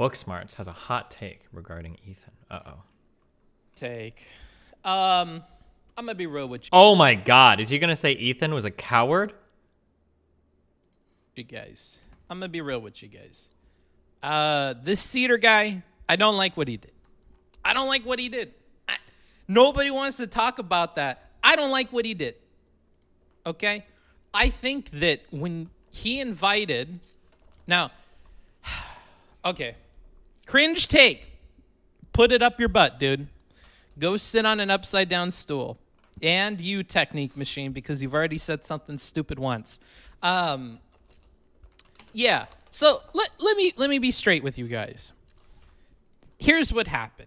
Booksmarts has a hot take regarding Ethan. Uh-oh. Take. I'm gonna be real with Oh my God, is he gonna say Ethan was a coward? you guys. I'm gonna be real with you guys. This Seder guy, I don't like what he did. Nobody wants to talk about that. I don't like what he did. Okay? I think that when he invited... Now, okay. Cringe take. Put it up your butt, dude. Go sit on an upside down stool. And you, Technique Machine, because you've already said something stupid once. Yeah. So let me be straight with you guys. Here's what happened.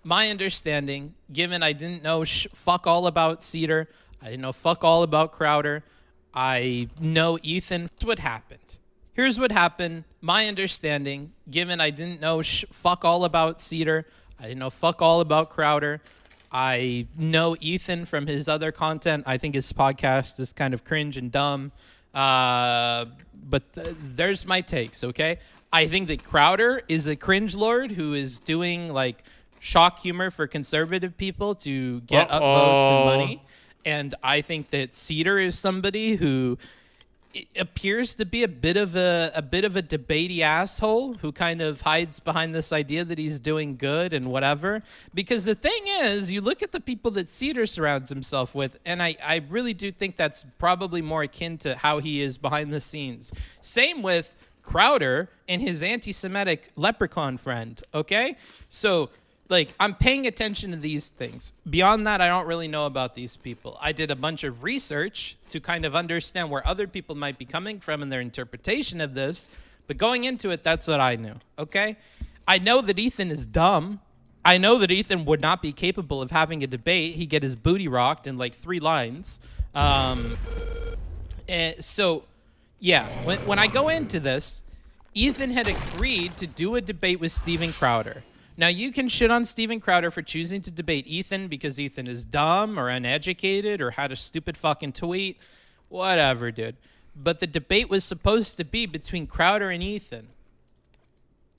My understanding, given I didn't know fuck all about Seder, I didn't know fuck all about Crowder. I know Ethan. Here's what happened. My understanding, given I didn't know fuck all about Seder, I didn't know fuck all about Crowder. I know Ethan from his other content. I think his podcast is kind of cringe and dumb. But there's my takes, okay? I think that Crowder is a cringe lord who is doing like shock humor for conservative people to get upvotes and money. And I think that Seder is somebody who appears to be a bit of a debatey asshole who kind of hides behind this idea that he's doing good and whatever. Because the thing is, you look at the people that Seder surrounds himself with, and I really do think that's probably more akin to how he is behind the scenes. Same with Crowder and his anti-Semitic leprechaun friend, okay? So, like, I'm paying attention to these things. Beyond that, I don't really know about these people. I did a bunch of research to kind of understand where other people might be coming from in their interpretation of this. But going into it, that's what I knew, okay? I know that Ethan is dumb. I know that Ethan would not be capable of having a debate. He'd get his booty rocked in, like, 3 lines. So, yeah, when I go into this, Ethan had agreed to do a debate with Steven Crowder. Now, you can shit on Steven Crowder for choosing to debate Ethan because Ethan is dumb or uneducated or had a stupid fucking tweet. Whatever, dude. But the debate was supposed to be between Crowder and Ethan.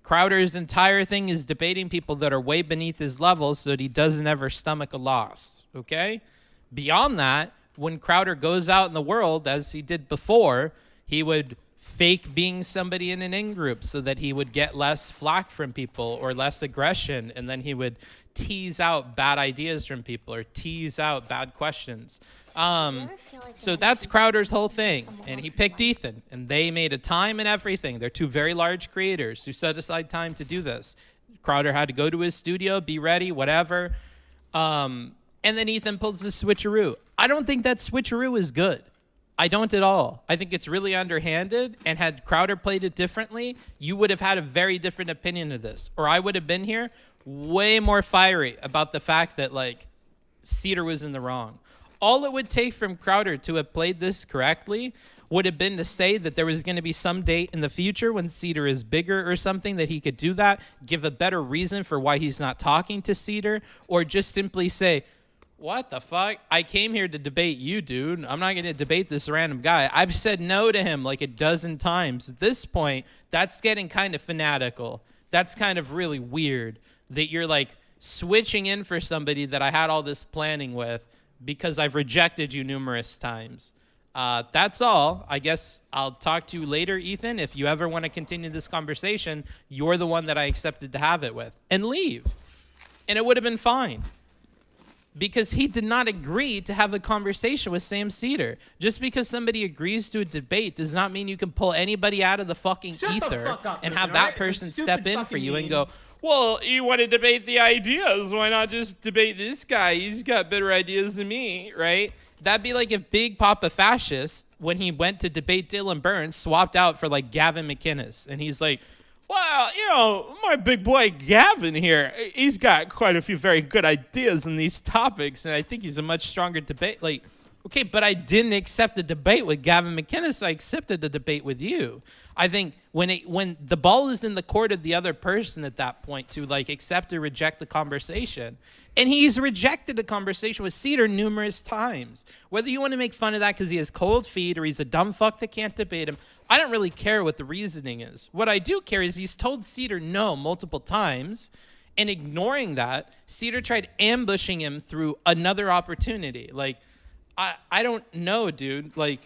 Crowder's entire thing is debating people that are way beneath his level so that he doesn't ever stomach a loss, okay? Beyond that, when Crowder goes out in the world, as he did before, he would fake being somebody in an in-group so that he would get less flack from people or less aggression, and then he would tease out bad ideas from people or tease out bad questions. So that's Crowder's whole thing, and he picked Ethan, and they made a time and everything. They're 2 very large creators who set aside time to do this. Crowder had to go to his studio, be ready, whatever, and then Ethan pulls the switcheroo. I don't think that switcheroo is good. I don't at all. I think it's really underhanded, and had Crowder played it differently, you would have had a very different opinion of this. Or I would have been here way more fiery about the fact that, like, Seder was in the wrong. All it would take from Crowder to have played this correctly would have been to say that there was going to be some date in the future when Seder is bigger or something that he could do that, give a better reason for why he's not talking to Seder, or just simply say, what the fuck? I came here to debate you, dude. I'm not going to debate this random guy. I've said no to him like a dozen times. At this point, that's getting kind of fanatical. That's kind of really weird that you're like switching in for somebody that I had all this planning with because I've rejected you numerous times. That's all. I guess I'll talk to you later, Ethan. If you ever want to continue this conversation, you're the one that I accepted to have it with. And leave. And it would have been fine. Because he did not agree to have a conversation with Sam Seder. Just because somebody agrees to a debate does not mean you can pull anybody out of the fucking ether and have that person step in for you and go, well, you want to debate the ideas. Why not just debate this guy? He's got better ideas than me, right? That'd be like if Big Papa Fascist, when he went to debate Dylan Burns, swapped out for like Gavin McInnes. And he's like, well, you know, my big boy Gavin here, he's got quite a few very good ideas in these topics, and I think he's a much stronger debate. Like, Okay, but I didn't accept the debate with Gavin McInnes. I accepted the debate with you. I think when the ball is in the court of the other person at that point to like accept or reject the conversation, and he's rejected the conversation with Seder numerous times. Whether you want to make fun of that because he has cold feet or he's a dumb fuck that can't debate him, I don't really care what the reasoning is. What I do care is he's told Seder no multiple times, and ignoring that, Seder tried ambushing him through another opportunity. Like, I don't know, dude. Like,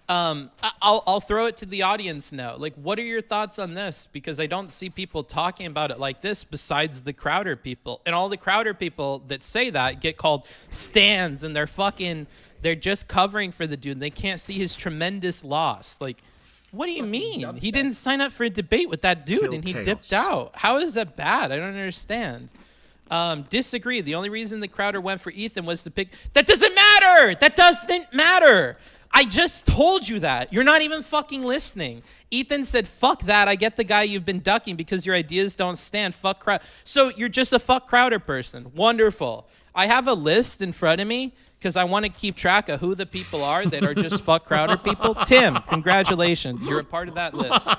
I'll throw it to the audience now. Like, what are your thoughts on this? Because I don't see people talking about it like this besides the Crowder people. And all the Crowder people that say that get called stans, and they're just covering for the dude. And they can't see his tremendous loss. Like, what do you mean? He didn't sign up for a debate with that dude, and he dipped out. How is that bad? I don't understand. Disagree. The only reason the Crowder went for Ethan was to pick. That doesn't matter. That doesn't matter. I just told you that. You're not even fucking listening. Ethan said, fuck that. I get the guy you've been ducking because your ideas don't stand. Fuck Crowder. So you're just a fuck Crowder person. Wonderful. I have a list in front of me because I want to keep track of who the people are that are just fuck Crowder people. Tim, congratulations. You're a part of that list.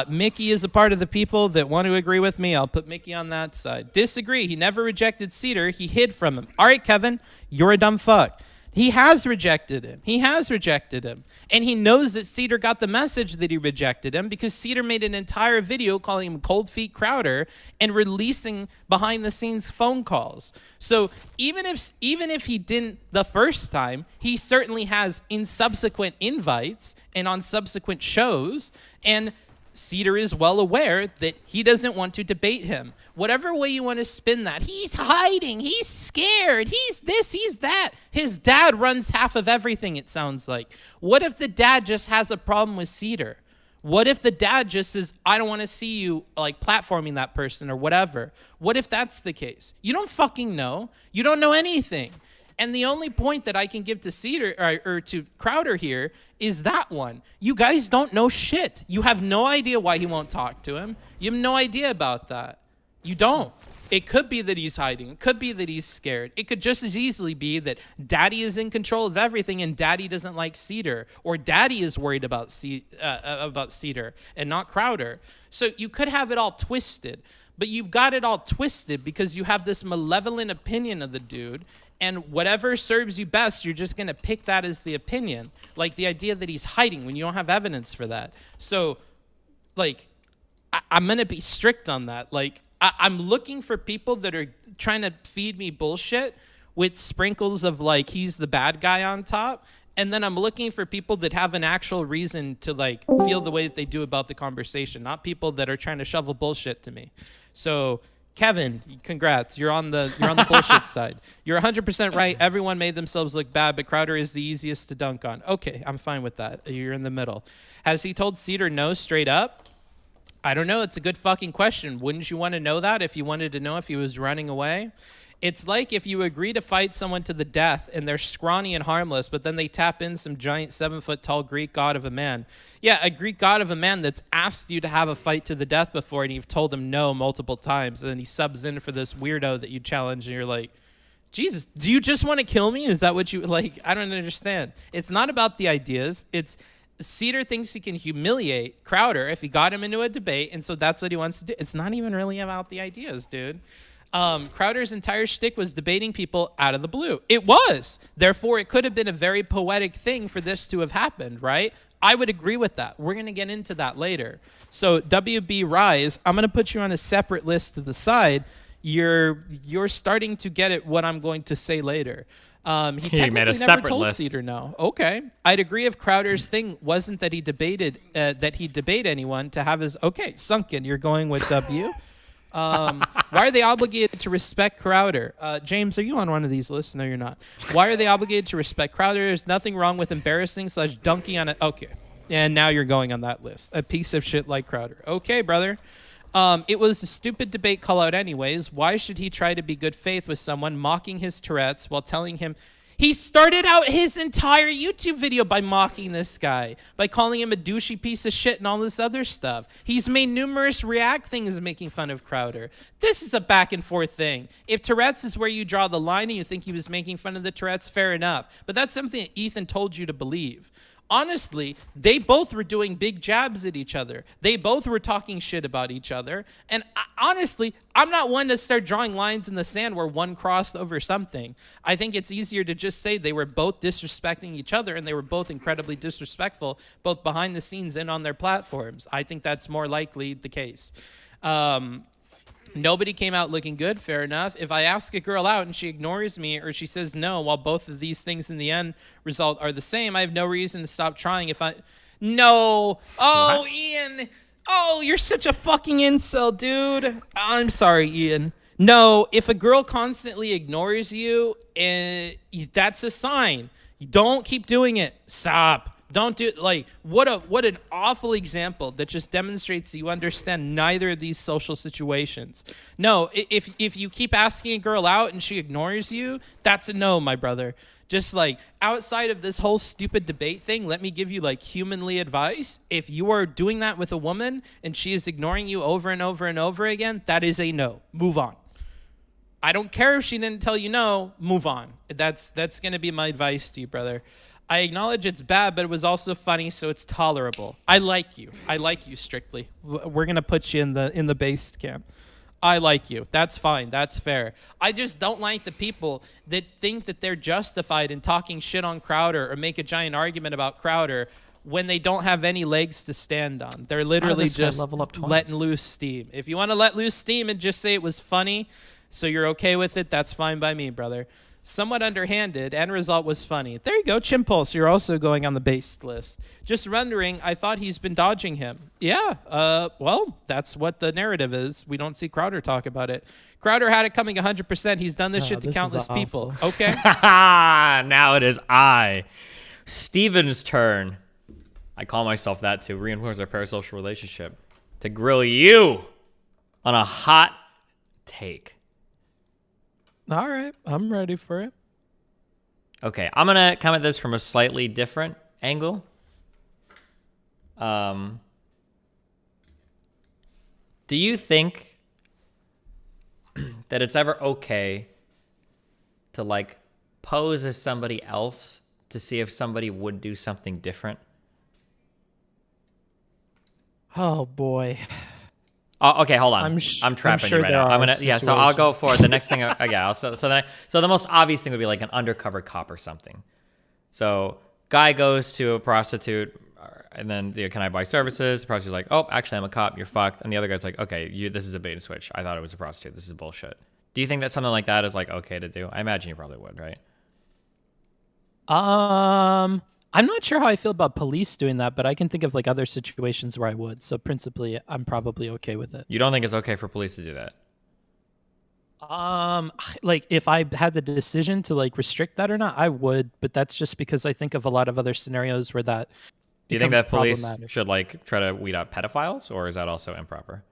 Mickey is a part of the people that want to agree with me. I'll put Mickey on that side. Disagree. He never rejected Seder. He hid from him. All right, Kevin, you're a dumb fuck. He has rejected him. He has rejected him. And he knows that Seder got the message that he rejected him because Seder made an entire video calling him Cold Feet Crowder and releasing behind-the-scenes phone calls. So even if he didn't the first time, he certainly has in subsequent invites and on subsequent shows, and Seder is well aware that he doesn't want to debate him. Whatever way you want to spin that, he's hiding, he's scared, he's this, he's that. His dad runs half of everything, it sounds like. What if the dad just has a problem with Seder? What if the dad just says, I don't want to see you like platforming that person or whatever? What if that's the case? You don't fucking know. You don't know anything. And the only point that I can give to Seder or to Crowder here is that one. You guys don't know shit. You have no idea why he won't talk to him. You have no idea about that. You don't. It could be that he's hiding. It could be that he's scared. It could just as easily be that Daddy is in control of everything and Daddy doesn't like Seder, or Daddy is worried about Seder and not Crowder. So you could have it all twisted, but you've got it all twisted because you have this malevolent opinion of the dude. And whatever serves you best, you're just going to pick that as the opinion. Like the idea that he's hiding when you don't have evidence for that. So, like, I'm going to be strict on that. Like, I'm looking for people that are trying to feed me bullshit with sprinkles of, like, he's the bad guy on top. And then I'm looking for people that have an actual reason to, like, feel the way that they do about the conversation. Not people that are trying to shovel bullshit to me. So Kevin, congrats. You're on the bullshit side. You're 100% right. Everyone made themselves look bad, but Crowder is the easiest to dunk on. Okay, I'm fine with that. You're in the middle. Has he told Seder no straight up? I don't know. It's a good fucking question. Wouldn't you want to know that if you wanted to know if he was running away? It's like if you agree to fight someone to the death and they're scrawny and harmless, but then they tap in some giant 7-foot-tall Greek god of a man. Yeah, a Greek god of a man that's asked you to have a fight to the death before and you've told him no multiple times. And then he subs in for this weirdo that you challenge and you're like, Jesus, do you just want to kill me? Is that what you like? I don't understand. It's not about the ideas. It's Seder thinks he can humiliate Crowder if he got him into a debate. And so that's what he wants to do. It's not even really about the ideas, dude. Crowder's entire shtick was debating people out of the blue. It was. Therefore, it could have been a very poetic thing for this to have happened, right? I would agree with that. We're going to get into that later. So, WB Rise, I'm going to put you on a separate list to the side. You're starting to get at what I'm going to say later. He technically made a never separate told list. Seder no. Okay. I'd agree if Crowder's thing wasn't that he debated, that he'd debate anyone to have his, okay, sunken. You're going with W. Why are they obligated to respect Crowder? James, are you on one of these lists? No, you're not. Why are they obligated to respect Crowder? There's nothing wrong with embarrassing/dunking on it. Okay. And now you're going on that list. A piece of shit like Crowder. Okay, brother. It was a stupid debate call out anyways. Why should he try to be good faith with someone mocking his Tourette's while telling him... He started out his entire YouTube video by mocking this guy, by calling him a douchey piece of shit and all this other stuff. He's made numerous React things making fun of Crowder. This is a back and forth thing. If Tourette's is where you draw the line and you think he was making fun of the Tourette's, fair enough. But that's something that Ethan told you to believe. Honestly, they both were doing big jabs at each other. They both were talking shit about each other. And honestly, I'm not one to start drawing lines in the sand where one crossed over something. I think it's easier to just say they were both disrespecting each other, and they were both incredibly disrespectful, both behind the scenes and on their platforms. I think that's more likely the case. Nobody came out looking good, fair enough. If I ask a girl out and she ignores me or she says no, while both of these things in the end result are the same, I have no reason to stop trying if I... No. Oh, what? Ian. Oh, you're such a fucking incel, dude. I'm sorry, Ian. No, if a girl constantly ignores you, that's a sign. You don't keep doing it. Stop. Don't do it. Like, what an awful example that just demonstrates you understand neither of these social situations. No, if you keep asking a girl out and she ignores you, that's a no, my brother. Just like outside of this whole stupid debate thing, let me give you like humanly advice. If you are doing that with a woman and she is ignoring you over and over and over again, that is a no. Move on. I don't care if she didn't tell you no, move on. That's going to be my advice to you, brother. I acknowledge it's bad, but it was also funny, so it's tolerable. I like you. I like you strictly. We're gonna put you in the base camp. I like you. That's fine. That's fair. I just don't like the people that think that they're justified in talking shit on Crowder or make a giant argument about Crowder when they don't have any legs to stand on. They're literally just letting loose steam. If you want to let loose steam and just say it was funny, so you're okay with it, that's fine by me, brother. Somewhat underhanded, end result was funny. There you go, Chimpulse. You're also going on the base list. Just wondering, I thought he's been dodging him. Yeah, well, that's what the narrative is. We don't see Crowder talk about it. Crowder had it coming 100%. He's done this shit to countless people. Okay? Now it is Steven's turn. I call myself that to reinforce our parasocial relationship. To grill you on a hot take. All right, I'm ready for it. Okay, I'm going to come at this from a slightly different angle. Do you think that it's ever okay to, like, pose as somebody else to see if somebody would do something different? Oh, boy. Oh, okay, hold on. I'm trapping you right now. I'm gonna so I'll go for the next thing. So the most obvious thing would be like an undercover cop or something. So guy goes to a prostitute, and then can I buy services? The prostitute's like, oh, actually I'm a cop. You're fucked. And the other guy's like, okay, this is a bait and switch. I thought it was a prostitute. This is bullshit. Do you think that something like that is like okay to do? I imagine you probably would, right? I'm not sure how I feel about police doing that, but I can think of like other situations where I would. So principally, I'm probably okay with it. You don't think it's okay for police to do that? Like if I had the decision to like restrict that or not, I would. But that's just because I think of a lot of other scenarios where that. Do you think that police should like try to weed out pedophiles, or is that also improper?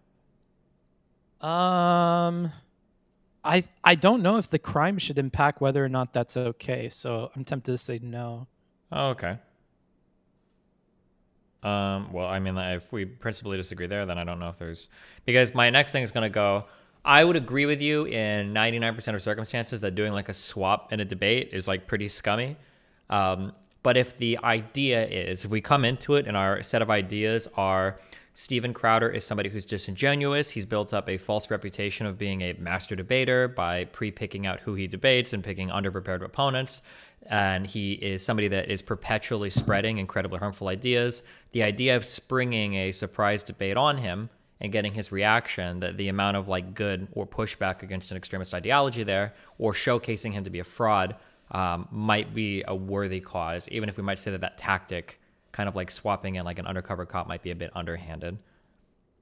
I don't know if the crime should impact whether or not that's okay. So I'm tempted to say no. Oh, okay. Well, I mean, if we principally disagree there, then I don't know if there's... Because my next thing is going to go... I would agree with you in 99% of circumstances that doing like a swap in a debate is like pretty scummy. But if the idea is, if we come into it and our set of ideas are Steven Crowder is somebody who's disingenuous, he's built up a false reputation of being a master debater by pre-picking out who he debates and picking underprepared opponents, and he is somebody that is perpetually spreading incredibly harmful ideas. The idea of springing a surprise debate on him and getting his reaction, that the amount of like good or pushback against an extremist ideology there, or showcasing him to be a fraud, might be a worthy cause, even if we might say that that tactic, kind of like swapping in like an undercover cop, might be a bit underhanded.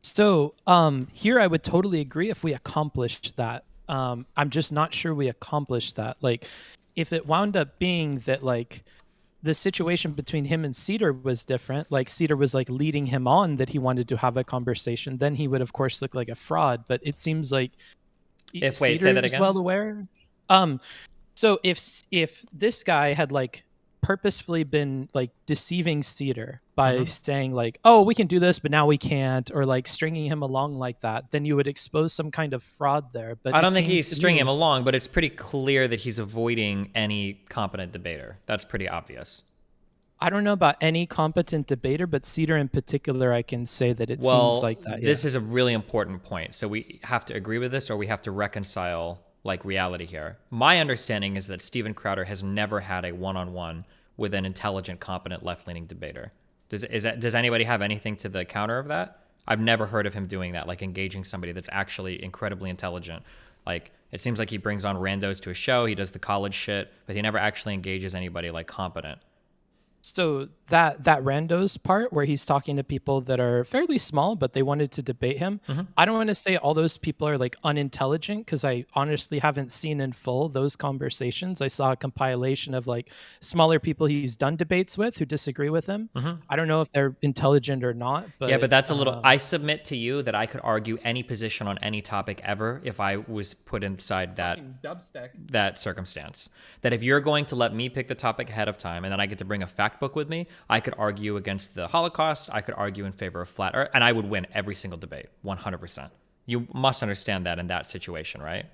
So here I would totally agree if we accomplished that. I'm just not sure we accomplished that. Like, if it wound up being that like the situation between him and Seder was different, like Seder was like leading him on that he wanted to have a conversation, then he would of course look like a fraud. But it seems like say that again. Well aware. So if this guy had like purposefully been like deceiving Seder by saying like, oh, we can do this, but now we can't, or like stringing him along like that, then you would expose some kind of fraud there. But I don't think he's stringing him along, but it's pretty clear that he's avoiding any competent debater. That's pretty obvious. I don't know about any competent debater, but Seder in particular, I can say that it seems like that. This is a really important point. So we have to agree with this, or we have to reconcile like reality here. My understanding is that Steven Crowder has never had a one-on-one with an intelligent, competent, left-leaning debater. Does anybody have anything to the counter of that? I've never heard of him doing that, like engaging somebody that's actually incredibly intelligent. Like, it seems like he brings on randos to a show, he does the college shit, but he never actually engages anybody like competent. So that randos part where he's talking to people that are fairly small, but they wanted to debate him. I don't want to say all those people are like unintelligent, because I honestly haven't seen in full those conversations. I saw a compilation of like smaller people he's done debates with who disagree with him. I don't know if they're intelligent or not. But yeah, but that's a little. I submit to you that I could argue any position on any topic ever if I was put inside that circumstance. That if you're going to let me pick the topic ahead of time and then I get to bring a fact book with me, I could argue against the Holocaust, I could argue in favor of flat earth, and I would win every single debate, 100%. You must understand that in that situation, right?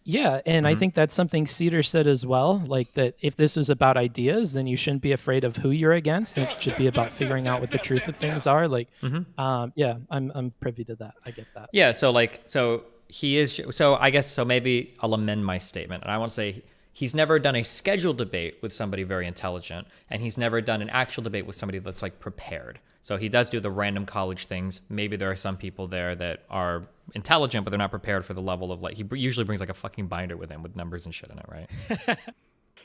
Yeah, and I think that's something Seder said as well, like that if this was about ideas, then you shouldn't be afraid of who you're against. It should be about figuring out what the truth of things are. Like, yeah, I'm privy to that. I get that. Yeah, so he is, so I guess, so maybe I'll amend my statement, and I won't say he's never done a scheduled debate with somebody very intelligent, and he's never done an actual debate with somebody that's like prepared. So he does do the random college things. Maybe there are some people there that are intelligent, but they're not prepared for the level of like, he usually brings like a fucking binder with him with numbers and shit in it, right?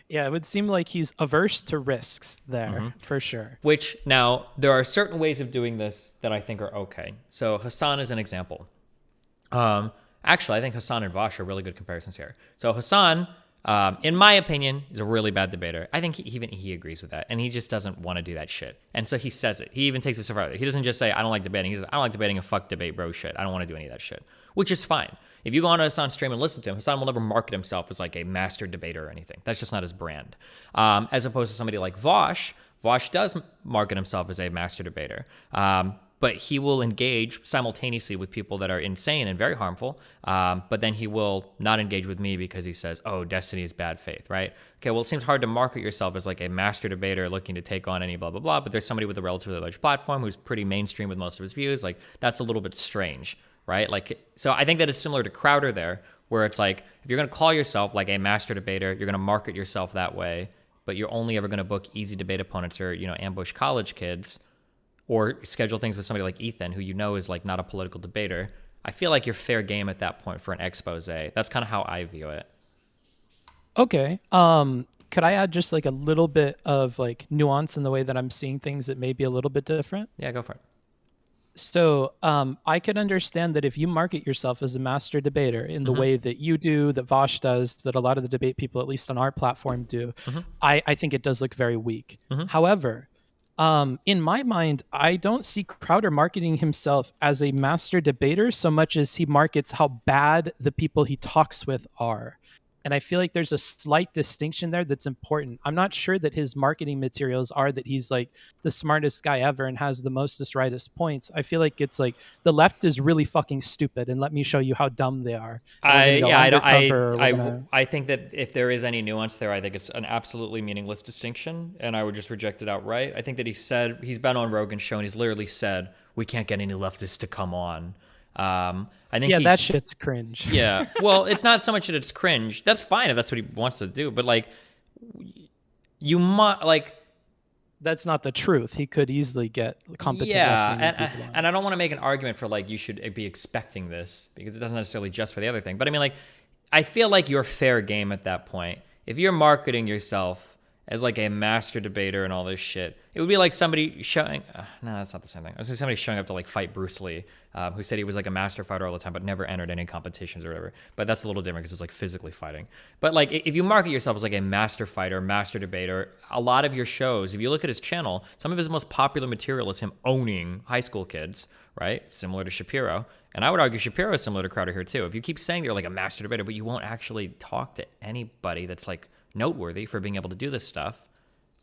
Yeah, it would seem like he's averse to risks there, for sure. Which, now, there are certain ways of doing this that I think are okay. So Hassan is an example. Actually, I think Hassan and Vosh are really good comparisons here. So Hassan, in my opinion, is a really bad debater. I think even he agrees with that, and he just doesn't want to do that shit. And so he says it. He even takes it so far. He doesn't just say, I don't like debating. He says, I don't like debating, a fuck debate, bro shit. I don't want to do any of that shit, which is fine. If you go on to Hassan's stream and listen to him, Hassan will never market himself as like a master debater or anything. That's just not his brand. As opposed to somebody like Vosh. Vosh does market himself as a master debater. But he will engage simultaneously with people that are insane and very harmful. But then he will not engage with me because he says, oh, destiny is bad faith, right? Okay, well, it seems hard to market yourself as like a master debater looking to take on any blah, blah, blah. But there's somebody with a relatively large platform who's pretty mainstream with most of his views. Like, that's a little bit strange, right? Like, so I think that it's similar to Crowder there, where it's like, if you're going to call yourself like a master debater, you're going to market yourself that way, but you're only ever going to book easy debate opponents or, ambush college kids, or schedule things with somebody like Ethan, who is like not a political debater. I feel like you're fair game at that point for an expose. That's kind of how I view it. Okay. Could I add just like a little bit of like nuance in the way that I'm seeing things that may be a little bit different? Yeah, go for it. So I could understand that if you market yourself as a master debater in the way that you do, that Vosh does, that a lot of the debate people, at least on our platform, do, I think it does look very weak. However, in my mind, I don't see Crowder marketing himself as a master debater so much as he markets how bad the people he talks with are. And I feel like there's a slight distinction there that's important. I'm not sure that his marketing materials are that he's like the smartest guy ever and has the mostest rightest points. I feel like it's like the left is really fucking stupid and let me show you how dumb they are. I think that if there is any nuance there, I think it's an absolutely meaningless distinction, and I would just reject it outright. I think that he's been on Rogan's show and he's literally said, we can't get any leftists to come on. I think that shit's cringe. Yeah. Well, it's not so much that it's cringe. That's fine if that's what he wants to do. But like, you might like. That's not the truth. He could easily get competent. Yeah, and I don't want to make an argument for like you should be expecting this because it doesn't necessarily just for the other thing. But I mean, like, I feel like you're fair game at that point. If you're marketing yourself as like a master debater and all this shit. It would be like somebody showing, no, that's not the same thing. I was saying somebody showing up to like fight Bruce Lee, who said he was like a master fighter all the time, but never entered any competitions or whatever. But that's a little different because it's like physically fighting. But like if you market yourself as like a master fighter, master debater, a lot of your shows, if you look at his channel, some of his most popular material is him owning high school kids, right? Similar to Shapiro. And I would argue Shapiro is similar to Crowder here too. If you keep saying you're like a master debater, but you won't actually talk to anybody that's like noteworthy for being able to do this stuff,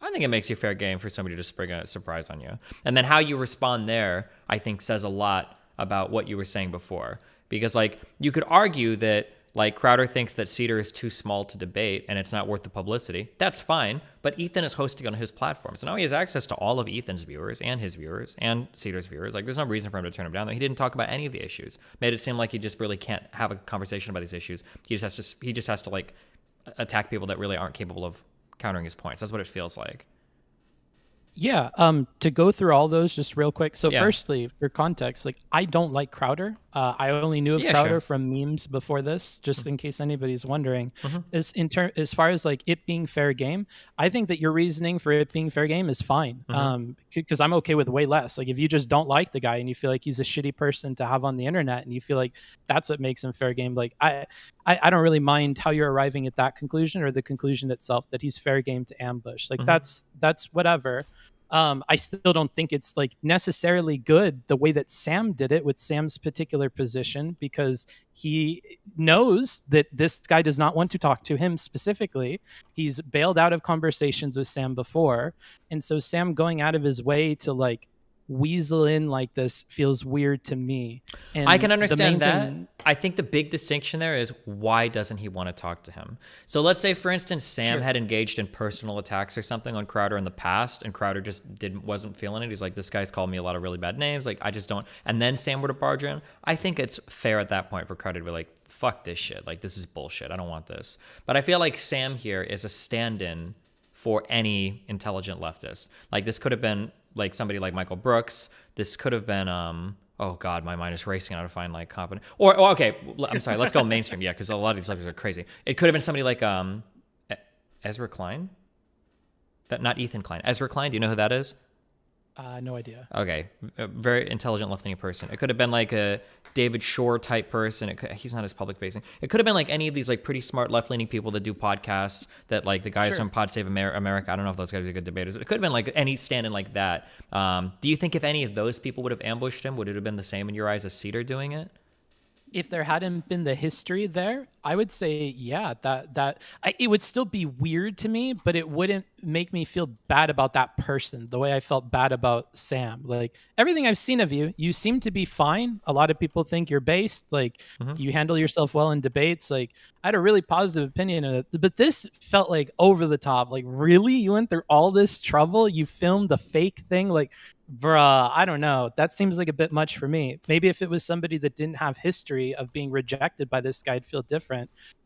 I think it makes you fair game for somebody to spring a surprise on you. And then how you respond there, I think, says a lot about what you were saying before. Because like you could argue that like Crowder thinks that Seder is too small to debate and it's not worth the publicity. That's fine, but Ethan is hosting on his platform. So now he has access to all of Ethan's viewers and his viewers and Cedar's viewers. Like there's no reason for him to turn him down. He didn't talk about any of the issues. Made it seem like he just really can't have a conversation about these issues. He just has to like attack people that really aren't capable of countering his points. That's what it feels like. Yeah, to go through all those just real quick. So firstly, for context, like I don't like Crowder. I only knew of Crowder from memes before this, just in case anybody's wondering. As far as like it being fair game, I think that your reasoning for it being fair game is fine. Because I'm okay with way less. Like if you just don't like the guy and you feel like he's a shitty person to have on the internet and you feel like that's what makes him fair game, like I don't really mind how you're arriving at that conclusion or the conclusion itself that he's fair game to ambush. Like that's whatever. I still don't think it's like necessarily good the way that Sam did it with Sam's particular position, because he knows that this guy does not want to talk to him specifically. He's bailed out of conversations with Sam before. And so Sam going out of his way to like weasel in like this feels weird to me. And I can understand that. I think the big distinction there is why doesn't he want to talk to him? So let's say, for instance, Sam had engaged in personal attacks or something on Crowder in the past, and Crowder just wasn't feeling it. He's like, this guy's called me a lot of really bad names. Like, I just don't. And then Sam were to barge in. I think it's fair at that point for Crowder to be like, fuck this shit. Like, this is bullshit. I don't want this. But I feel like Sam here is a stand-in for any intelligent leftist. Like, this could have been like somebody like Michael Brooks. This could have been, oh God, my mind is racing how to find like competent. Or okay, I'm sorry, let's go mainstream. Yeah, because a lot of these lefters are crazy. It could have been somebody like Ezra Klein. That not Ethan Klein. Ezra Klein. Do you know who that is? No idea. Okay, a very intelligent left-leaning person. It could have been like a David Shore type person. He's not as public-facing. It could have been like any of these like pretty smart left-leaning people that do podcasts. That like the guys from Pod Save America. I don't know if those guys are good debaters. It could have been like any stand-in like that. Do you think if any of those people would have ambushed him, would it have been the same in your eyes as Seder doing it? If there hadn't been the history there, I would say, yeah, it would still be weird to me, but it wouldn't make me feel bad about that person the way I felt bad about Sam. Like everything I've seen of you, you seem to be fine. A lot of people think you're based. Like you handle yourself well in debates. Like I had a really positive opinion of it, but this felt like over the top. Like really, you went through all this trouble? You filmed a fake thing? Like, bruh, I don't know. That seems like a bit much for me. Maybe if it was somebody that didn't have history of being rejected by this guy, I'd feel different.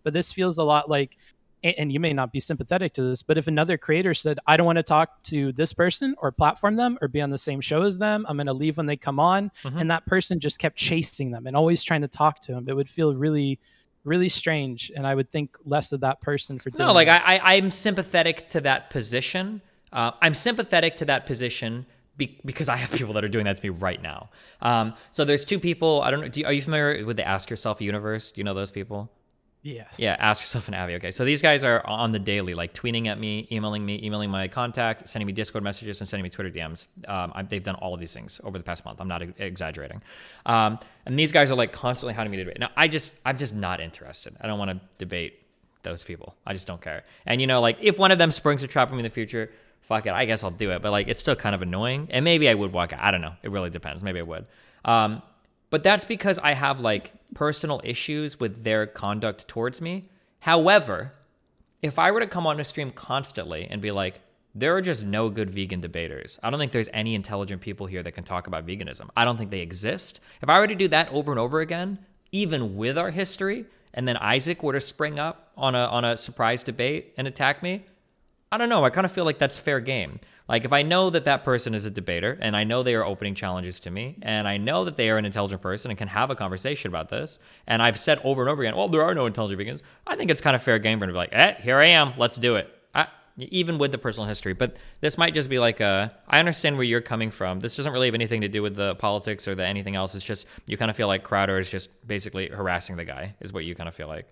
But this feels a lot like, and you may not be sympathetic to this, but if another creator said, I don't want to talk to this person or platform them or be on the same show as them, I'm going to leave when they come on. And that person just kept chasing them and always trying to talk to them, it would feel really, really strange. And I would think less of that person for doing that. I'm sympathetic to that position. I'm sympathetic to that position because I have people that are doing that to me right now. So there's two people. I don't know. Are you familiar with the Ask Yourself universe? Do you know those people? Yes. Yeah, Ask Yourself and Avi. Okay, so these guys are on the daily, like tweeting at me, emailing my contact, sending me Discord messages, and sending me Twitter DMs. They've done all of these things over the past month. I'm not exaggerating. And these guys are like constantly hounding me to debate. Now, I'm just not interested. I don't want to debate those people. I just don't care. And you know, like if one of them springs a trap on me in the future, fuck it, I guess I'll do it. But like, it's still kind of annoying. And maybe I would walk out. I don't know. It really depends. Maybe I would. But that's because I have like personal issues with their conduct towards me. However, if I were to come on a stream constantly and be like, there are just no good vegan debaters. I don't think there's any intelligent people here that can talk about veganism. I don't think they exist. If I were to do that over and over again, even with our history, and then Isaac were to spring up on a surprise debate and attack me, I don't know. I kind of feel like that's fair game. Like if I know that that person is a debater and I know they are opening challenges to me and I know that they are an intelligent person and can have a conversation about this, and I've said over and over again, well, there are no intelligent vegans, I think it's kind of fair game for them to be like, here I am, let's do it. even with the personal history. But this might just be like I understand where you're coming from. This doesn't really have anything to do with the politics or the anything else. It's just you kind of feel like Crowder is just basically harassing the guy, is what you kind of feel like.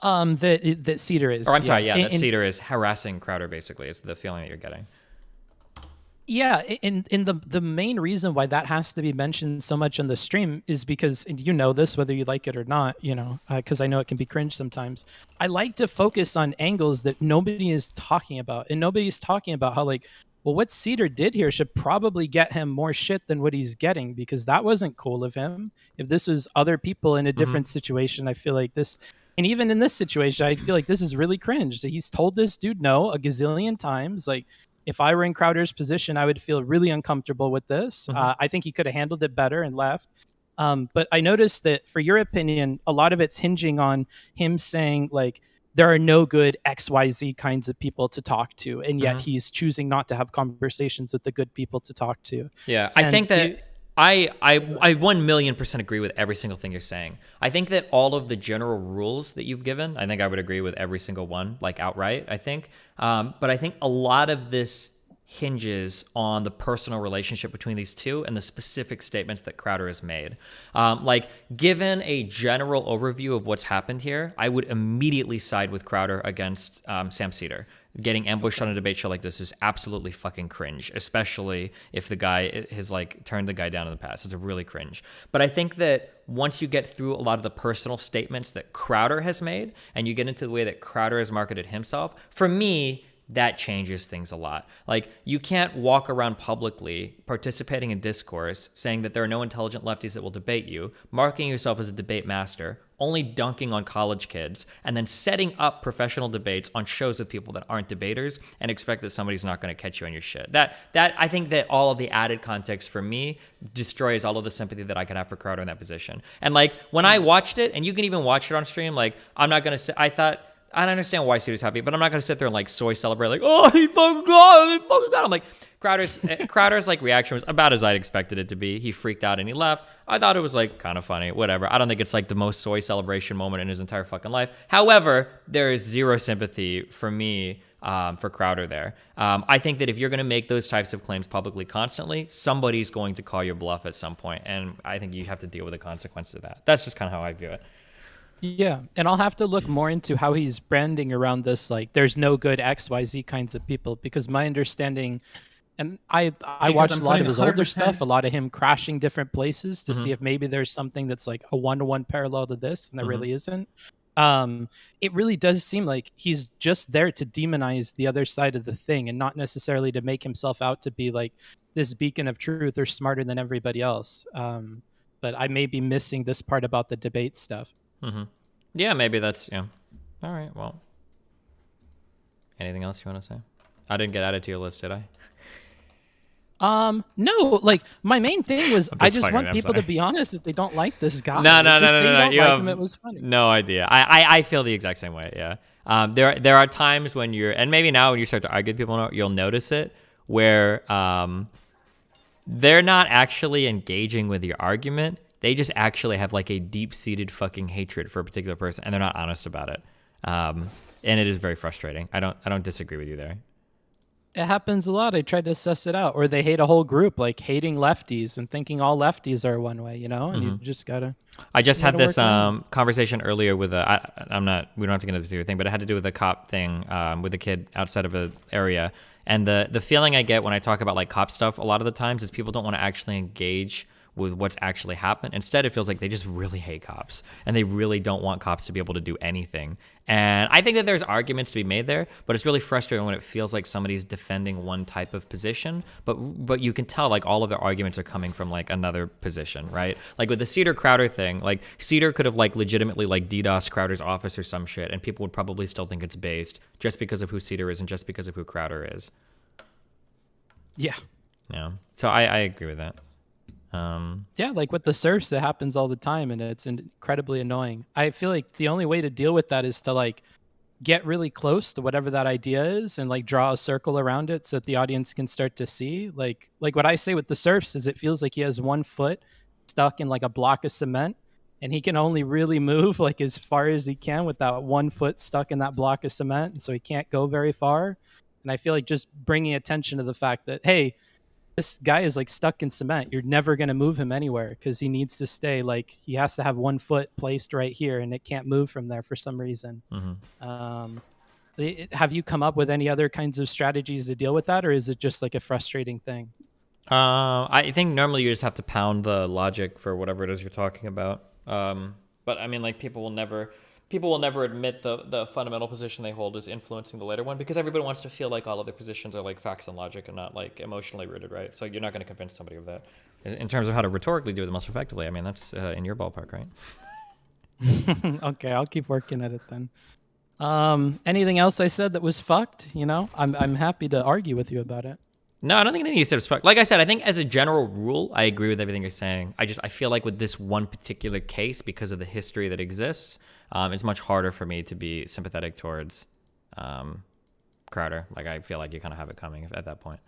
That Seder is. Or I'm sorry, that Seder is harassing Crowder, basically, is the feeling that you're getting. Yeah, and the main reason why that has to be mentioned so much in the stream is because, and you know this, whether you like it or not, because I know it can be cringe sometimes. I like to focus on angles that nobody is talking about, and nobody's talking about how, like, well, what Seder did here should probably get him more shit than what he's getting, because that wasn't cool of him. If this was other people in a different situation, I feel like this, and even in this situation, I feel like this is really cringe. He's told this dude no a gazillion times, like, if I were in Crowder's position, I would feel really uncomfortable with this. I think he could have handled it better and left. But I noticed that for your opinion, a lot of it's hinging on him saying, like, there are no good XYZ kinds of people to talk to. And yet he's choosing not to have conversations with the good people to talk to. Yeah, I think that I 1,000,000% agree with every single thing you're saying. I think that all of the general rules that you've given, I think I would agree with every single one, like outright, I think. But I think a lot of this hinges on the personal relationship between these two and the specific statements that Crowder has made. Like, given a general overview of what's happened here, I would immediately side with Crowder against Sam Seder. Getting ambushed on a debate show like this is absolutely fucking cringe, especially if the guy has like turned the guy down in the past. It's a really cringe. But I think that once you get through a lot of the personal statements that Crowder has made and you get into the way that Crowder has marketed himself, for me, that changes things a lot. Like, you can't walk around publicly participating in discourse saying that there are no intelligent lefties that will debate you, marking yourself as a debate master, only dunking on college kids, and then setting up professional debates on shows with people that aren't debaters and expect that somebody's not going to catch you on your shit. That I think that all of the added context for me destroys all of the sympathy that I could have for Crowder in that position. And like, when I watched it, and you can even watch it on stream, like, I'm not going to say, I understand why Seder's happy, but I'm not going to sit there and like soy celebrate, like, oh, he fucking got him. I'm like, Crowder's like reaction was about as I'd expected it to be. He freaked out and he left. I thought it was like kind of funny, whatever. I don't think it's like the most soy celebration moment in his entire fucking life. However, there is zero sympathy for me for Crowder there. I think that if you're going to make those types of claims publicly constantly, somebody's going to call your bluff at some point, and I think you have to deal with the consequences of that. That's just kind of how I view it. Yeah, and I'll have to look more into how he's branding around this, like, there's no good XYZ kinds of people, because my understanding, and I watched a lot of his older stuff, a lot of him crashing different places to see if maybe there's something that's like a one-to-one parallel to this, and there really isn't. It really does seem like he's just there to demonize the other side of the thing and not necessarily to make himself out to be like this beacon of truth or smarter than everybody else. But I may be missing this part about the debate stuff. Yeah, maybe that's, yeah. All right, well. Anything else you want to say? I didn't get added to your list, did I? No, like, my main thing was I just want people to be honest that they don't like this guy. No. You like him, it was funny. No idea. I feel the exact same way, yeah. There are times when you're, and maybe now when you start to argue with people, you'll notice it, where they're not actually engaging with your argument. They just actually have like a deep-seated fucking hatred for a particular person, and they're not honest about it. And it is very frustrating. I don't disagree with you there. It happens a lot. I tried to suss it out. Or they hate a whole group, like hating lefties and thinking all lefties are one way, And you just gotta. I just had this conversation earlier with we don't have to get into the thing, but it had to do with a cop thing with a kid outside of an area. And the feeling I get when I talk about like cop stuff a lot of the times is people don't want to actually engage with what's actually happened. Instead, it feels like they just really hate cops and they really don't want cops to be able to do anything. And I think that there's arguments to be made there, but it's really frustrating when it feels like somebody's defending one type of position, but you can tell like all of their arguments are coming from like another position, right? Like with the Seder Crowder thing, like Seder could have like legitimately like DDoSed Crowder's office or some shit, and people would probably still think it's based just because of who Seder is and just because of who Crowder is. Yeah. Yeah. So I agree with that. Yeah, like with the serfs, it happens all the time, and it's incredibly annoying. I feel like the only way to deal with that is to like get really close to whatever that idea is and like draw a circle around it so that the audience can start to see. Like what I say with the serfs is it feels like he has one foot stuck in like a block of cement, and he can only really move like as far as he can with that 1 foot stuck in that block of cement, and so he can't go very far. And I feel like just bringing attention to the fact that, hey, this guy is like stuck in cement. You're never going to move him anywhere because he needs to stay, like, he has to have 1 foot placed right here and it can't move from there for some reason. Have you come up with any other kinds of strategies to deal with that, or is it just like a frustrating thing? I think normally you just have to pound the logic for whatever it is you're talking about. But I mean, like, people will never admit the fundamental position they hold is influencing the later one, because everybody wants to feel like all other positions are like facts and logic and not like emotionally rooted, right? So you're not going to convince somebody of that. In terms of how to rhetorically do it the most effectively, I mean, that's in your ballpark, right? Okay, I'll keep working at it then. Anything else I said that was fucked? You know, I'm happy to argue with you about it. No, I don't think anything you said was fucked. Like I said, I think as a general rule, I agree with everything you're saying. I feel like with this one particular case, because of the history that exists, it's much harder for me to be sympathetic towards Crowder. Like, I feel like you kind of have it coming at that point.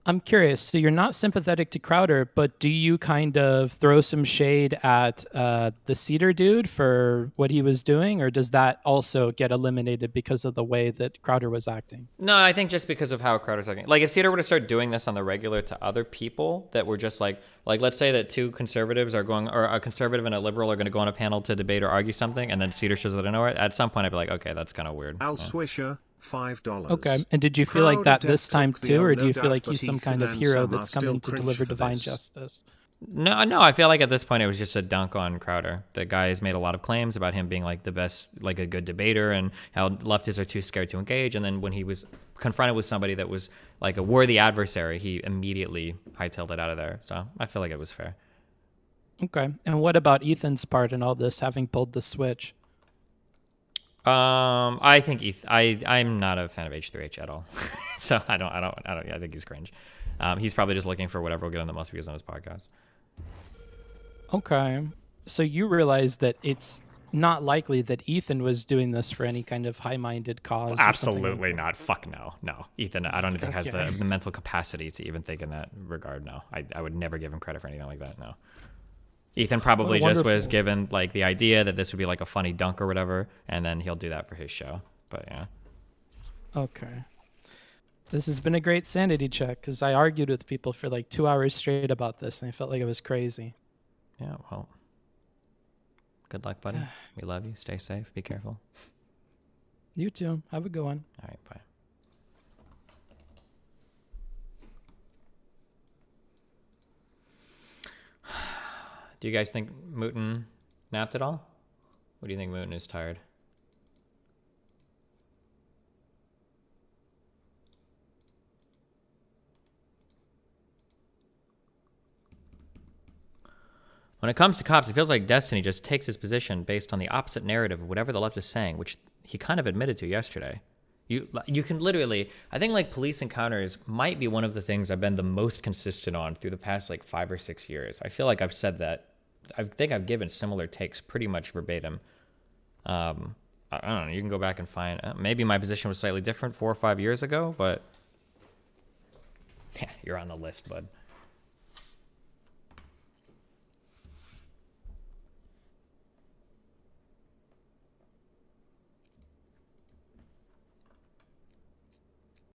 I'm curious. So you're not sympathetic to Crowder, but do you kind of throw some shade at the Seder dude for what he was doing, or does that also get eliminated because of the way that Crowder was acting? No, I think just because of how Crowder's acting. Like, if Seder were to start doing this on the regular to other people that were just like let's say that two conservatives are going, or a conservative and a liberal are going to go on a panel to debate or argue something, and then Seder shows out of nowhere, at some point I'd be like, okay, that's kind of weird. Al Swisher, $5. Okay. And did you feel like that this time too, or do you feel like he's some kind of hero that's coming to deliver divine justice? No, I feel like at this point it was just a dunk on Crowder. The guy has made a lot of claims about him being like the best, like a good debater, and how leftists are too scared to engage. And then when he was confronted with somebody that was like a worthy adversary, he immediately hightailed it out of there. So I feel like it was fair. Okay. And what about Ethan's part in all this, having pulled the switch? I think I'm not a fan of H3H at all. So I think he's cringe. He's probably just looking for whatever will get him the most views on his podcast. Okay. So you realize that it's not likely that Ethan was doing this for any kind of high-minded cause? Absolutely not. Fuck no. No. Ethan, I don't think has the mental capacity to even think in that regard. No. I would never give him credit for anything like that. No. Ethan probably just was given like the idea that this would be like a funny dunk or whatever, and then he'll do that for his show. But yeah. Okay. This has been a great sanity check, because I argued with people for like 2 hours straight about this, and I felt like it was crazy. Yeah, well, good luck, buddy. We love you. Stay safe. Be careful. You too. Have a good one. All right, bye. Do you guys think Mooten napped at all? What do you think Mooten is tired? When it comes to cops, it feels like Destiny just takes his position based on the opposite narrative of whatever the left is saying, which he kind of admitted to yesterday. You can literally, I think like police encounters might be one of the things I've been the most consistent on through the past like 5 or 6 years. I feel like I've said that. I think I've given similar takes pretty much verbatim. I don't know. You can go back and find, maybe my position was slightly different 4 or 5 years ago, but yeah, you're on the list, bud.